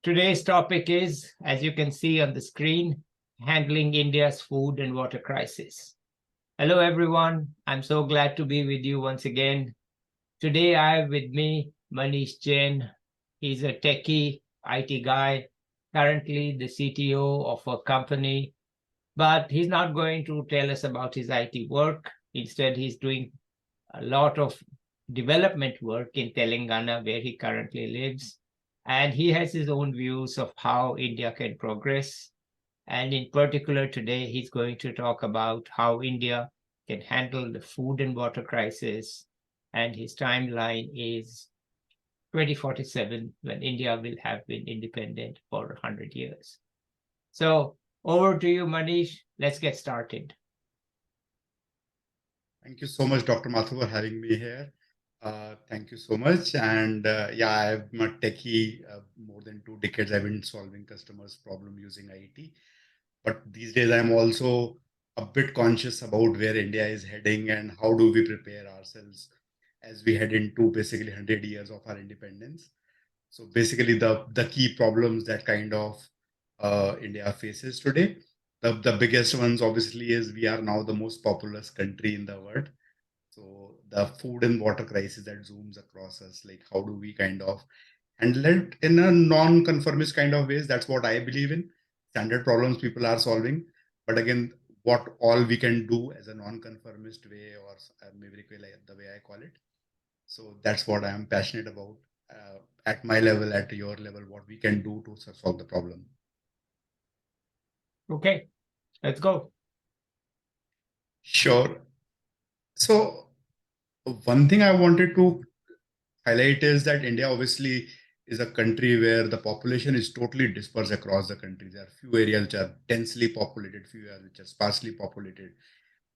Today's topic is, as you can see on the screen, handling India's food and water crisis. Hello, everyone. I'm so glad to be with you once again. Today, I have with me Manish Jain. He's a techie IT guy, currently the CTO of a company, but he's not going to tell us about his IT work. Instead, he's doing a lot of development work in Telangana, where he currently lives. And he has his own views of how India can progress. And in particular, today, he's going to talk about how India can handle the food and water crisis. And his timeline is 2047, when India will have been independent for 100 years. So over to you, Manish. Let's get started. Thank you so much, Dr. Mathur, for having me here. Thank you so much. And I'm a techie. More than 2 decades, I've been solving customers' problem using IT. But these days, I'm also a bit conscious about where India is heading and how do we prepare ourselves as we head into basically 100 years of our independence. So basically, the key problems that kind of India faces today. The biggest ones, obviously, is we are now the most populous country in the world. So the food and water crisis that zooms across us, like how do we kind of handle it in a non-conformist kind of ways? That's what I believe in. Standard problems people are solving, but again, what all we can do as a non-conformist way, or maybe the way I call it. So that's what I am passionate about. At my level, at your level, what we can do to solve the problem. Okay, let's go. Sure. So one thing I wanted to highlight is that India obviously is a country where the population is totally dispersed across the country. There are few areas which are densely populated, few areas which are sparsely populated.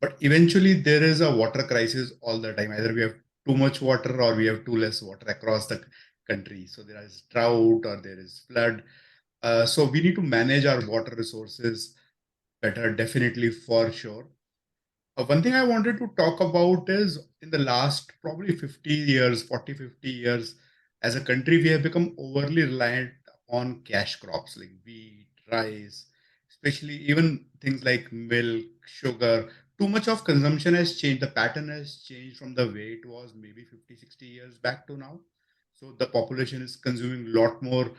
But eventually there is a water crisis all the time. Either we have too much water or we have too less water across the country. So there is drought or there is flood. So we need to manage our water resources better, definitely, for sure. One thing I wanted to talk about is in the last probably 50 years, 40, 50 years, as a country, we have become overly reliant on cash crops like wheat, rice, especially even things like milk, sugar. Too much of consumption has changed. The pattern has changed from the way it was maybe 50, 60 years back to now. So the population is consuming a lot more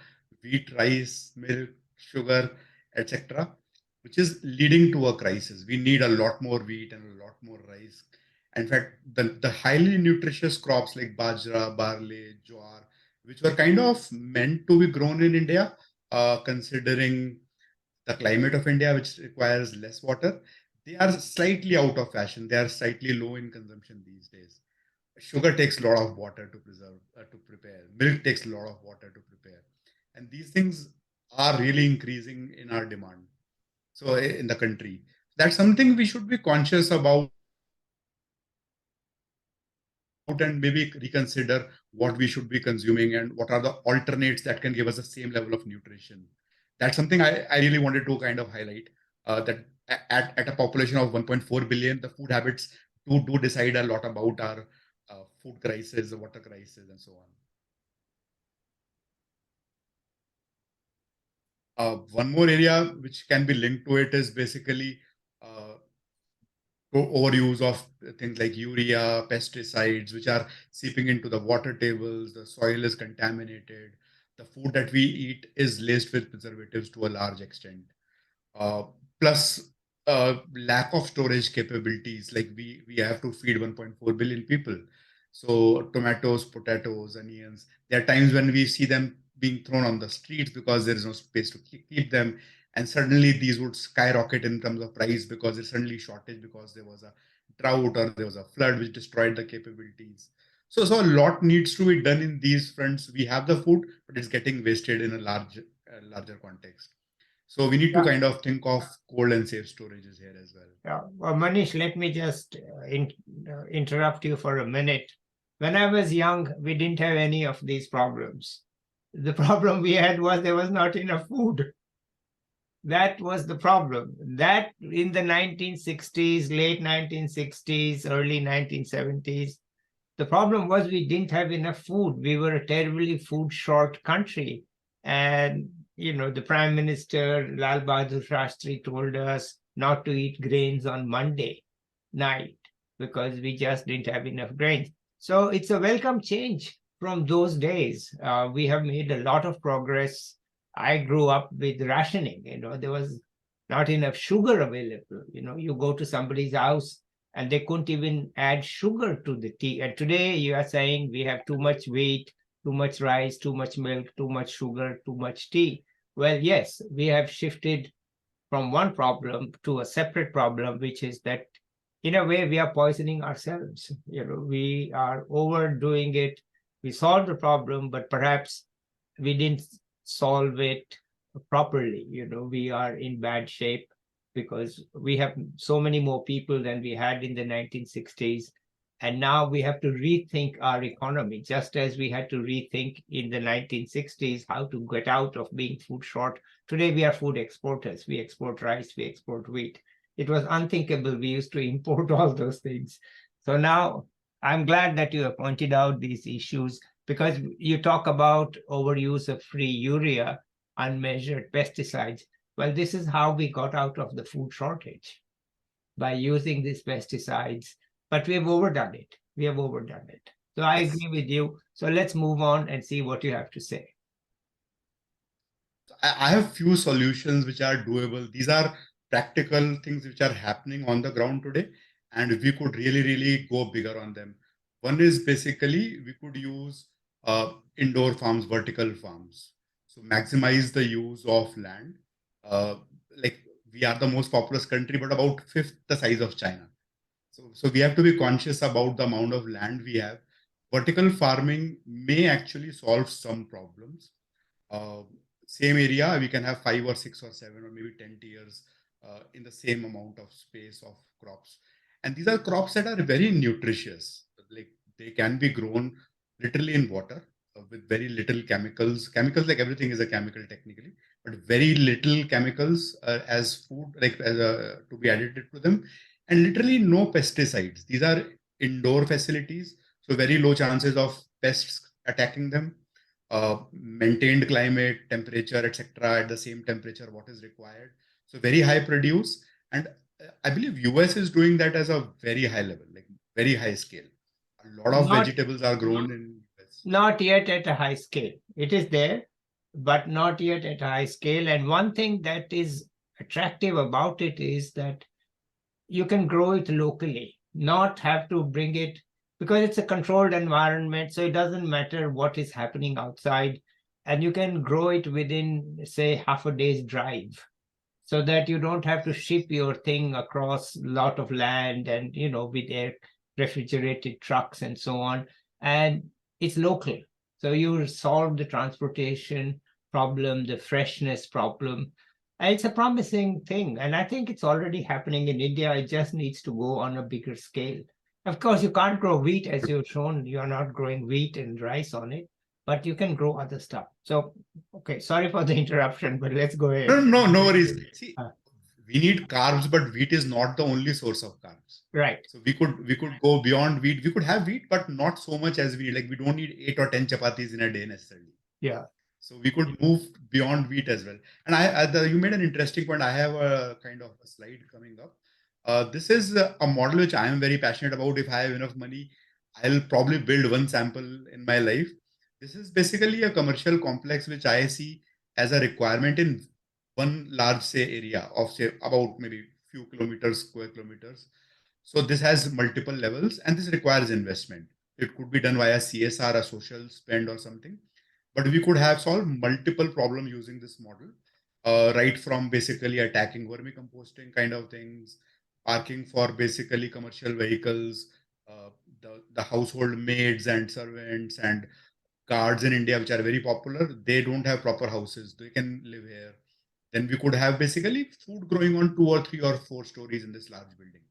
wheat, rice, milk, sugar, etc., which is leading to a crisis. We need a lot more wheat and a lot more rice. In fact, the highly nutritious crops like bajra, barley, jowar, which were kind of meant to be grown in India, considering the climate of India, which requires less water, they are slightly out of fashion. They are slightly low in consumption these days. Sugar takes a lot of water to prepare. Milk takes a lot of water to prepare. And these things are really increasing in our demand. So in the country, that's something we should be conscious about and maybe reconsider what we should be consuming and what are the alternates that can give us the same level of nutrition. That's something I really wanted to kind of highlight, that at a population of 1.4 billion, the food habits do decide a lot about our food crisis, the water crisis, and so on. One more area which can be linked to it is basically overuse of things like urea, pesticides, which are seeping into the water tables. The soil is contaminated. The food that we eat is laced with preservatives to a large extent. Uh, Plus, lack of storage capabilities. Like we have to feed 1.4 billion people. So tomatoes, potatoes, onions. There are times when we see them being thrown on the streets because there is no space to keep them, and suddenly these would skyrocket in terms of price because there's suddenly shortage because there was a drought or there was a flood which destroyed the capabilities. So a lot needs to be done in these fronts. We have the food, but it's getting wasted in a larger context. So we need to Yeah. kind of think of cold and safe storages here as well. Yeah. Well, Manish, let me just interrupt you for a minute. When I was young, we didn't have any of these problems. The problem we had was there was not enough food. That was the problem. That in the 1960s, late 1960s, early 1970s, the problem was we didn't have enough food. We were a terribly food short country. And, the Prime Minister, Lal Bahadur Shastri, told us not to eat grains on Monday night because we just didn't have enough grains. So it's a welcome change from those days. We have made a lot of progress. I grew up with rationing, there was not enough sugar available. You go to somebody's house and they couldn't even add sugar to the tea. And today you are saying we have too much wheat, too much rice, too much milk, too much sugar, too much tea. Well, yes, we have shifted from one problem to a separate problem, which is that in a way we are poisoning ourselves. We are overdoing it. We solved the problem, but perhaps we didn't solve it properly. We are in bad shape because we have so many more people than we had in the 1960s. And now we have to rethink our economy, just as we had to rethink in the 1960s how to get out of being food short. Today, we are food exporters. We export rice, we export wheat. It was unthinkable. We used to import all those things. So now I'm glad that you have pointed out these issues, because you talk about overuse of free urea, unmeasured pesticides. Well, this is how we got out of the food shortage, by using these pesticides. But we have overdone it. We have overdone it. So I agree with you. So let's move on and see what you have to say. I have few solutions which are doable. These are practical things which are happening on the ground today, and we could really go bigger on them. One is basically we could use indoor farms, vertical farms, so maximize the use of land. Uh, like we are the most populous country, but about fifth the size of China. So we have to be conscious about the amount of land we have. Vertical farming may actually solve some problems. uh, Same area, we can have 5 or 6 or 7 or maybe 10 tiers in the same amount of space of crops. And these are crops that are very nutritious. Like they can be grown literally in water with very little chemicals. Chemicals, like everything is a chemical technically, but very little chemicals as food, like as to be added to them, and literally no pesticides. These are indoor facilities, so very low chances of pests attacking them. Maintained climate, temperature, etc., at the same temperature what is required. So very high produce, and I believe US is doing that as a very high level, like very high scale. A lot of Not, vegetables are grown in US. not yet at a high scale. It is there, but not yet at a high scale. And one thing that is attractive about it is that you can grow it locally, not have to bring it, because it's a controlled environment. So it doesn't matter what is happening outside. And you can grow it within, say, half a day's drive, so that you don't have to ship your thing across a lot of land and, with air refrigerated trucks and so on. And it's local. So you solve the transportation problem, the freshness problem. And it's a promising thing. And I think it's already happening in India. It just needs to go on a bigger scale. Of course, you can't grow wheat, as you've shown. You're not growing wheat and rice on it, but you can grow other stuff. So, okay, sorry for the interruption, but let's go ahead. No worries. See, Uh, we need carbs, but wheat is not the only source of carbs. Right. So we could go beyond wheat. We could have wheat, but not so much as we like. We don't need 8 or 10 chapatis in a day necessarily. Yeah. So we could move beyond wheat as well. And you made an interesting point. I have a kind of a slide coming up. This is a model which I am very passionate about. If I have enough money, I'll probably build one sample in my life. This is basically a commercial complex which I see as a requirement in one large say area of say about maybe few kilometers, square kilometers. So this has multiple levels and this requires investment. It could be done via CSR, a social spend or something, but we could have solved multiple problems using this model, right from basically attacking vermicomposting kind of things, parking for basically commercial vehicles, the household maids and servants and guards in India, which are very popular. They don't have proper houses. They can live here. Then we could have basically food growing on 2 or 3 or 4 stories in this large building.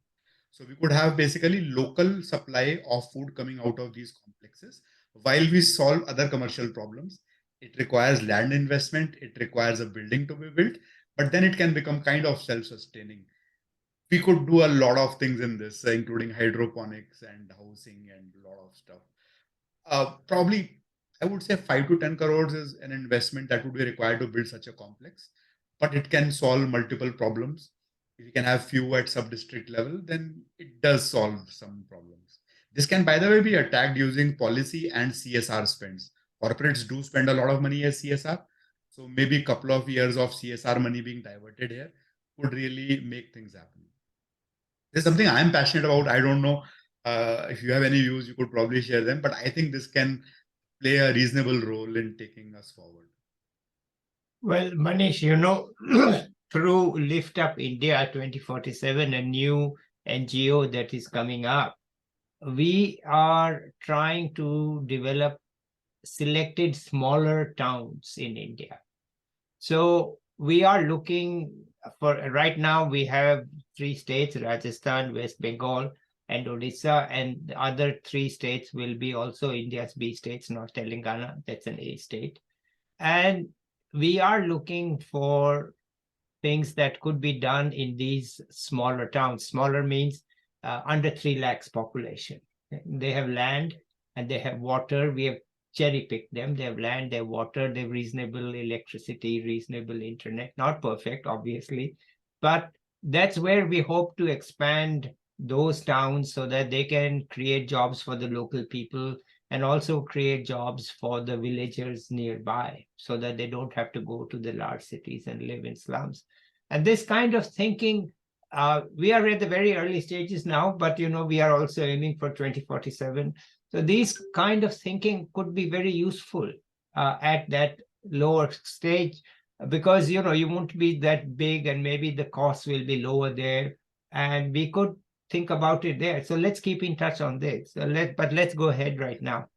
So we could have basically local supply of food coming out of these complexes while we solve other commercial problems. It requires land investment, it requires a building to be built, but then it can become kind of self-sustaining. We could do a lot of things in this, including hydroponics and housing and a lot of stuff. Probably I would say 5 to 10 crores is an investment that would be required to build such a complex, but it can solve multiple problems. If you can have few at sub-district level, then it does solve some problems. This can, by the way, be attacked using policy and CSR spends. Corporates do spend a lot of money as CSR. So maybe a couple of years of CSR money being diverted here could really make things happen. This is something I'm passionate about. I don't know if you have any views, you could probably share them, but I think this can play a reasonable role in taking us forward. Well, Manish, through Lift Up India 2047, a new NGO that is coming up, we are trying to develop selected smaller towns in India. So we are looking for, right now we have 3 states, Rajasthan, West Bengal, and Odisha, and the other 3 states will be also India's B states, not Telangana, that's an A state. And we are looking for things that could be done in these smaller towns. Smaller means under 3 lakhs population. They have land and they have water. We have cherry-picked them. They have land, they have water, they have reasonable electricity, reasonable internet. Not perfect, obviously, but that's where we hope to expand those towns so that they can create jobs for the local people and also create jobs for the villagers nearby so that they don't have to go to the large cities and live in slums. And this kind of thinking, we are at the very early stages now, but we are also aiming for 2047. So these kind of thinking could be very useful at that lower stage, because you won't be that big and maybe the cost will be lower there, and we could think about it there. So let's keep in touch on this. But let's go ahead right now.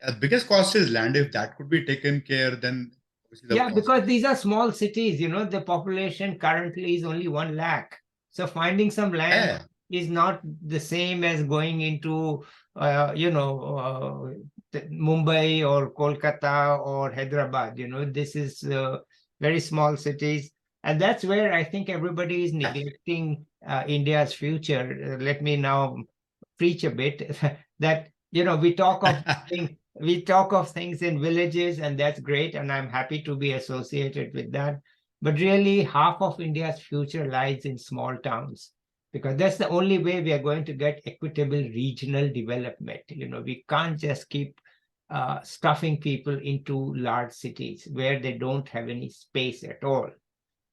The biggest cost is land. If that could be taken care, then obviously the cost. Because these are small cities. The population currently is only 1 lakh. So finding some land is not the same as going into, Mumbai or Kolkata or Hyderabad. This is very small cities. And that's where I think everybody is neglecting India's future. Let me now preach a bit that, we talk of things in villages, and that's great, and I'm happy to be associated with that. But really, half of India's future lies in small towns, because that's the only way we are going to get equitable regional development. We can't just keep stuffing people into large cities where they don't have any space at all.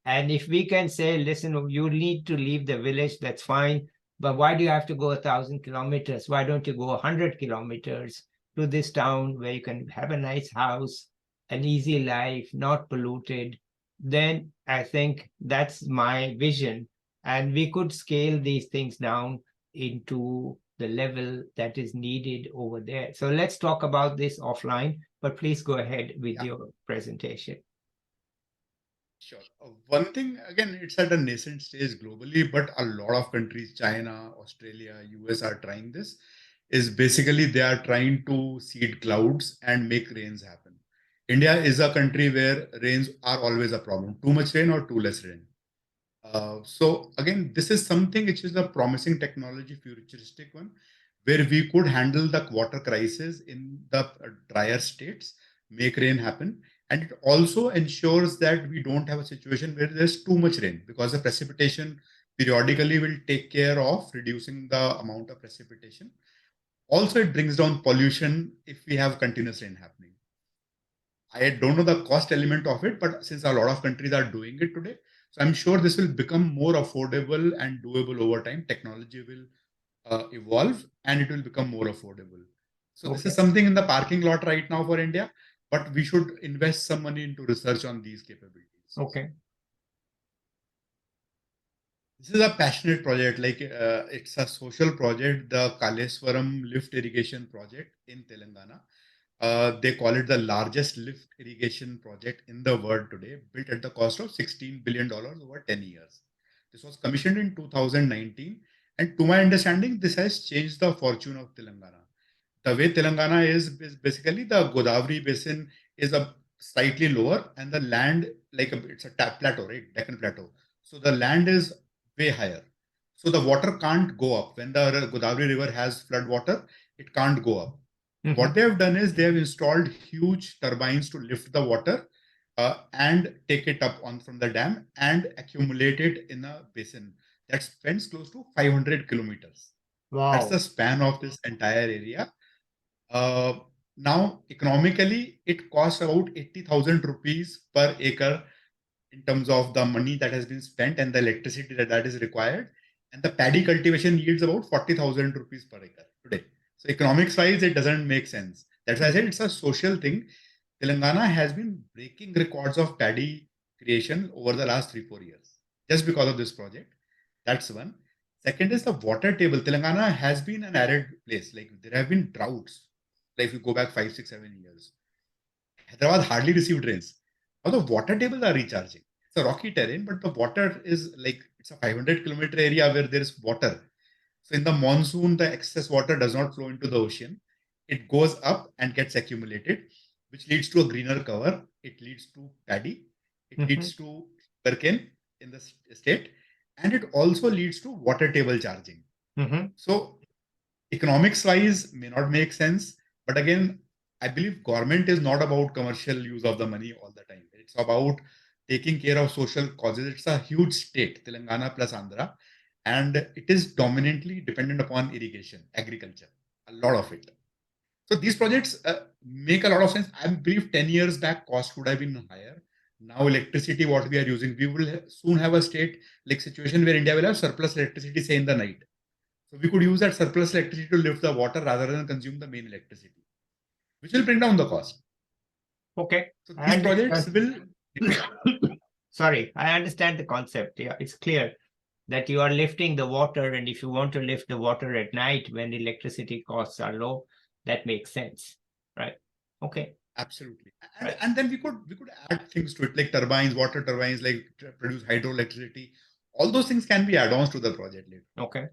And if we can say, listen, you need to leave the village, that's fine, but why do you have to go 1,000 kilometers? Why don't you go 100 kilometers to this town where you can have a nice house, an easy life, not polluted? Then I think that's my vision. And we could scale these things down into the level that is needed over there. So let's talk about this offline, but please go ahead with your presentation. Sure. One thing, again, it's at a nascent stage globally, but a lot of countries, China, Australia, US, are trying this, is basically they are trying to seed clouds and make rains happen. India is a country where rains are always a problem. Too much rain or too less rain. So again, this is something which is a promising technology, futuristic one, where we could handle the water crisis in the drier states, make rain happen. And it also ensures that we don't have a situation where there's too much rain, because the precipitation periodically will take care of reducing the amount of precipitation. Also, it brings down pollution if we have continuous rain happening. I don't know the cost element of it, but since a lot of countries are doing it today, so I'm sure this will become more affordable and doable over time. Technology will evolve and it will become more affordable. So this is something in the parking lot right now for India, but we should invest some money into research on these capabilities. Okay. This is a passionate project, like it's a social project, the Kaleswaram Lift Irrigation Project in Telangana. They call it the largest lift irrigation project in the world today, built at the cost of $16 billion over 10 years. This was commissioned in 2019. And to my understanding, this has changed the fortune of Telangana. The way Telangana is basically the Godavari basin is a slightly lower, and the land, it's a plateau, right? Deccan plateau. So the land is way higher. So the water can't go up. When the Godavari river has flood water, it can't go up. What they have done is they have installed huge turbines to lift the water and take it up on from the dam and accumulate it in a basin that spans close to 500 kilometers. That's the Wow. span of this entire area. Uh, Now, economically, it costs about 80,000 rupees per acre in terms of the money that has been spent and the electricity that is required. And the paddy cultivation yields about 40,000 rupees per acre today. So economics wise, it doesn't make sense. That's why I said it's a social thing. Telangana has been breaking records of paddy creation over the last 3-4 years just because of this project. That's one. Second is the water table. Telangana has been an arid place. Like there have been droughts. Like if you go back 5, 6, 7 years, Hyderabad hardly received rains. Now the water tables are recharging. It's a rocky terrain, but the water is like it's a 500-kilometer area where there is water. So in the monsoon, the excess water does not flow into the ocean. It goes up and gets accumulated, which leads to a greener cover. It leads to paddy. It leads to sugarcane in the state, and it also leads to water table charging. So economics wise may not make sense, but again, I believe government is not about commercial use of the money all the time. It's about taking care of social causes. It's a huge state, Telangana plus Andhra, and it is dominantly dependent upon irrigation, agriculture, a lot of it. So these projects make a lot of sense. I believe 10 years back, cost would have been higher. Now electricity, what we are using, we will soon have a state like situation where India will have surplus electricity, say in the night. So we could use that surplus electricity to lift the water rather than consume the main electricity, which will bring down the cost. Okay. So these projects will. Sorry, I understand the concept. Yeah, it's clear that you are lifting the water, and if you want to lift the water at night when electricity costs are low, that makes sense, right? Okay. Absolutely. And then we could add things to it like turbines, water turbines, like produce hydroelectricity. All those things can be add-ons to the project later. Okay.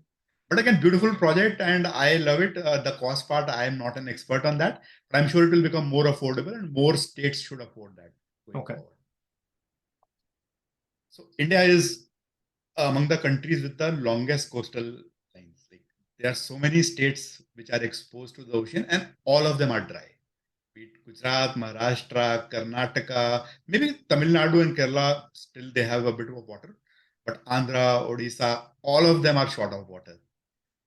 But again, beautiful project and I love it. The cost part, I am not an expert on that, but I'm sure it will become more affordable and more states should afford that going forward. So India is among the countries with the longest coastal lines. Like there are so many states which are exposed to the ocean and all of them are dry. Be it Gujarat, Maharashtra, Karnataka, maybe Tamil Nadu and Kerala, still they have a bit of water. But Andhra, Odisha, all of them are short of water.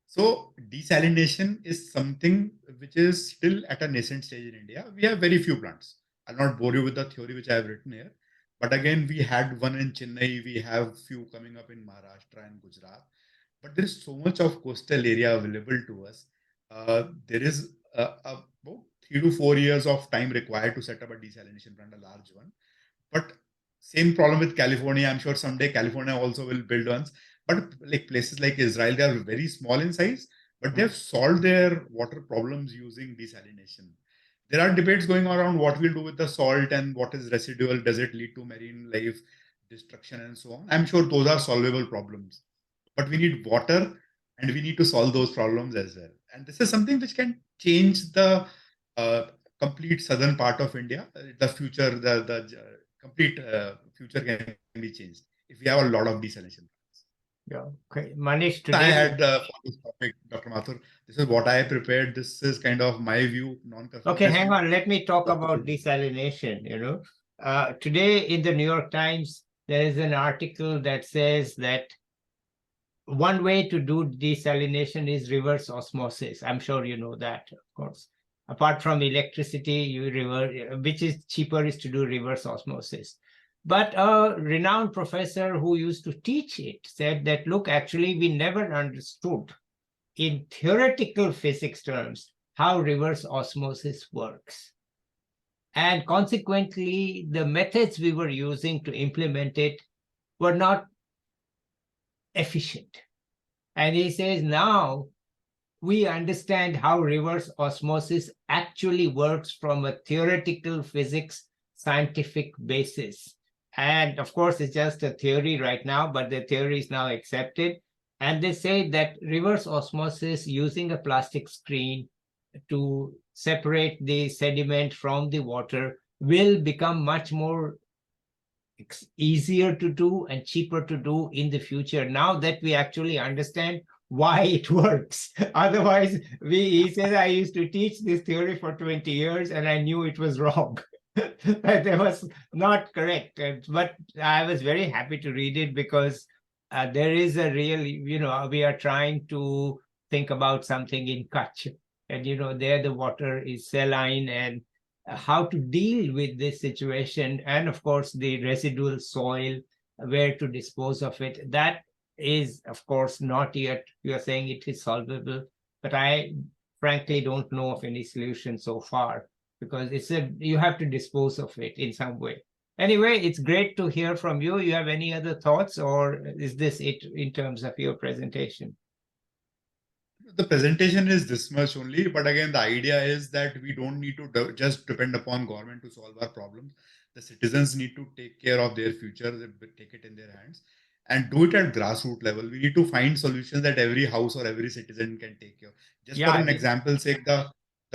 So desalination is something which is still at a nascent stage in India. We have very few plants. I'll not bore you with the theory which I have written here. But again, we had one in Chennai. We have few coming up in Maharashtra and Gujarat. But there is so much of coastal area available to us. There is about 3 to 4 years of time required to set up a desalination plant, a large one. But same problem with California. I'm sure someday California also will build ones. But like places like Israel, they are very small in size, but they have solved their water problems using desalination. There are debates going around what we'll do with the salt and what is residual. Does it lead to marine life destruction and so on? I'm sure those are solvable problems. But we need water and we need to solve those problems as well. And this is something which can change the complete southern part of India. The future, the complete future can be changed if we have a lot of desalination. Yeah. Okay. Manish, today I had for this topic, Dr. Mathur. This is what I prepared. This is kind of my view, non-conformist. Okay, hang on. Let me talk about desalination. Today in the New York Times, there is an article that says that one way to do desalination is reverse osmosis. I'm sure you know that, of course. Apart from electricity, which is cheaper, is to do reverse osmosis. But a renowned professor who used to teach it said that, look, actually, we never understood in theoretical physics terms how reverse osmosis works. And consequently, the methods we were using to implement it were not efficient. And he says now we understand how reverse osmosis actually works from a theoretical physics scientific basis. And of course, it's just a theory right now, but the theory is now accepted. And they say that reverse osmosis using a plastic screen to separate the sediment from the water will become much more easier to do and cheaper to do in the future. Now that we actually understand why it works. Otherwise, he says, I used to teach this theory for 20 years and I knew it was wrong. That was not correct. But I was very happy to read it because there is a real, we are trying to think about something in Kutch. And, there the water is saline, and how to deal with this situation. And of course, the residual soil, where to dispose of it. That is, of course, not yet, you are saying it is solvable, but I frankly don't know of any solution so far, because you have to dispose of it in some way. Anyway, it's great to hear from you. You have any other thoughts, or is this it in terms of your presentation? The presentation is this much only, but again, the idea is that we don't need to just depend upon government to solve our problems. The citizens need to take care of their future, take it in their hands, and do it at grassroots level. We need to find solutions that every house or every citizen can take care. Just for an example sake, the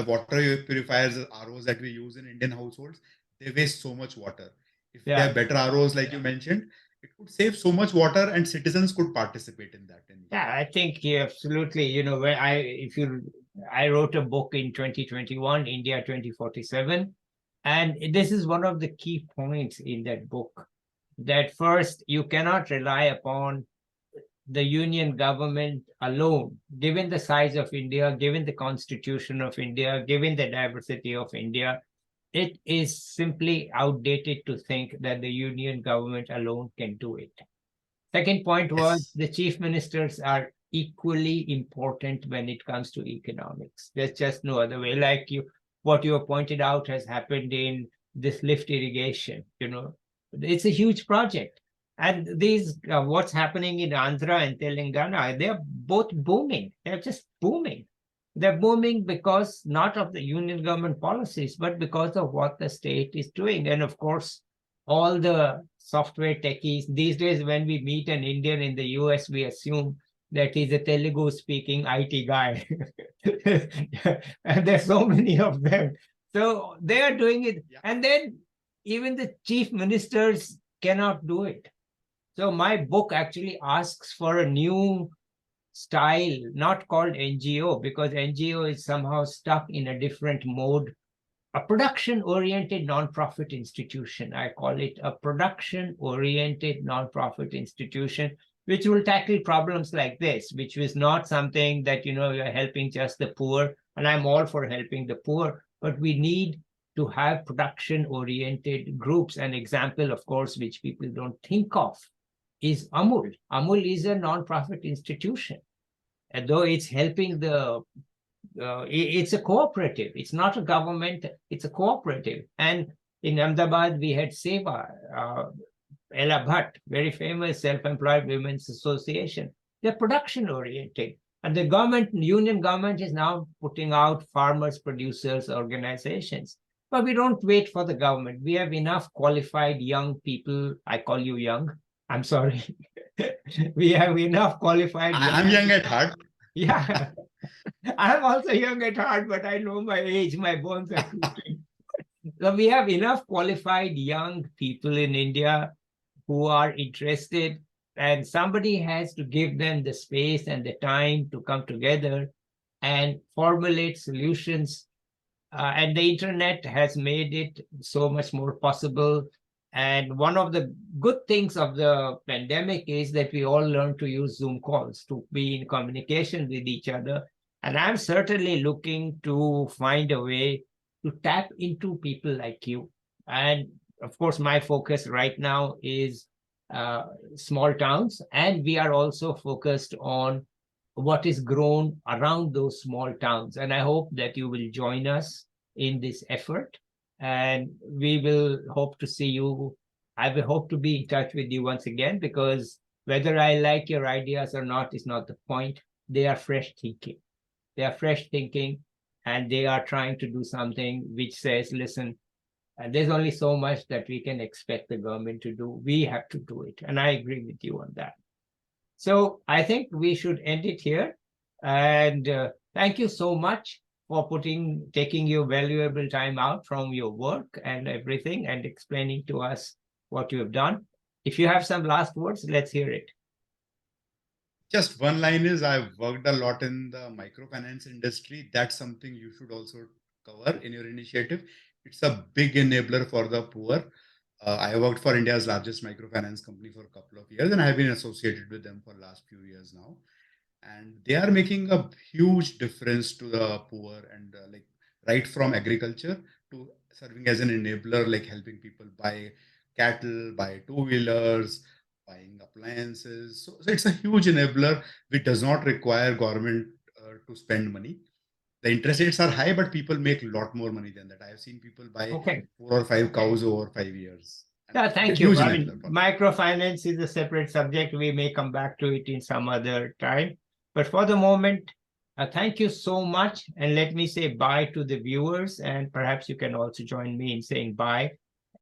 water purifiers, ROs that we use in Indian households, they waste so much water. If we have better ROs, like you mentioned, it could save so much water, and citizens could participate in that. Yeah, I think absolutely. When I wrote a book in 2021, India 2047, and this is one of the key points in that book, that first, you cannot rely upon the union government alone, given the size of India, given the constitution of India, given the diversity of India. It is simply outdated to think that the union government alone can do it. Second point was the chief ministers are equally important when it comes to economics. There's just no other way. Like what you have pointed out has happened in this lift irrigation. It's a huge project. And what's happening in Andhra and Telangana, they're both booming. They're just booming. They're booming because not of the union government policies, but because of what the state is doing. And of course, all the software techies. These days, when we meet an Indian in the US, we assume that he's a Telugu-speaking IT guy. And there's so many of them. So they are doing it. Yeah. And then even the chief ministers cannot do it. So my book actually asks for a new style, not called NGO, because NGO is somehow stuck in a different mode. A production-oriented nonprofit institution. I call it a production-oriented nonprofit institution, which will tackle problems like this, which is not something that, you're helping just the poor, and I'm all for helping the poor, but we need to have production-oriented groups. An example, of course, which people don't think of is Amul. Amul is a nonprofit institution, and though it's helping it's a cooperative. It's not a government. It's a cooperative. And in Ahmedabad, we had Seva, Ella Bhatt, very famous self-employed women's association. They're production-oriented. And the union government is now putting out farmers, producers, organizations. But we don't wait for the government. We have enough qualified young people. I call you young. I'm sorry. We have enough qualified. I'm young at heart. Yeah. I'm also young at heart, but I know my age, my bones are creaking. So we have enough qualified young people in India who are interested, and somebody has to give them the space and the time to come together and formulate solutions. And the internet has made it so much more possible. And one of the good things of the pandemic is that we all learned to use Zoom calls to be in communication with each other. And I'm certainly looking to find a way to tap into people like you. And of course, my focus right now is small towns. And we are also focused on what is grown around those small towns. And I hope that you will join us in this effort. And we will hope to see you. I will hope to be in touch with you once again, because whether I like your ideas or not is not the point. They are fresh thinking. They are fresh thinking, and they are trying to do something which says, listen, there's only so much that we can expect the government to do. We have to do it. And I agree with you on that. So I think we should end it here. And thank you so much for taking your valuable time out from your work and everything and explaining to us what you have done. If you have some last words, let's hear it. Just one line is I've worked a lot in the microfinance industry. That's something you should also cover in your initiative. It's a big enabler for the poor. I worked for India's largest microfinance company for a couple of years, and I've been associated with them for the last few years now. And they are making a huge difference to the poor, and like right from agriculture to serving as an enabler, like helping people buy cattle, buy two-wheelers, buying appliances. So it's a huge enabler which does not require government to spend money. The interest rates are high, but people make a lot more money than that. I have seen people buy Okay. 4 or 5 cows over 5 years. And Yeah, it's a thank you. huge I mean, enabler for microfinance is a separate subject. We may come back to it in some other time. But for the moment, thank you so much. And let me say bye to the viewers. And perhaps you can also join me in saying bye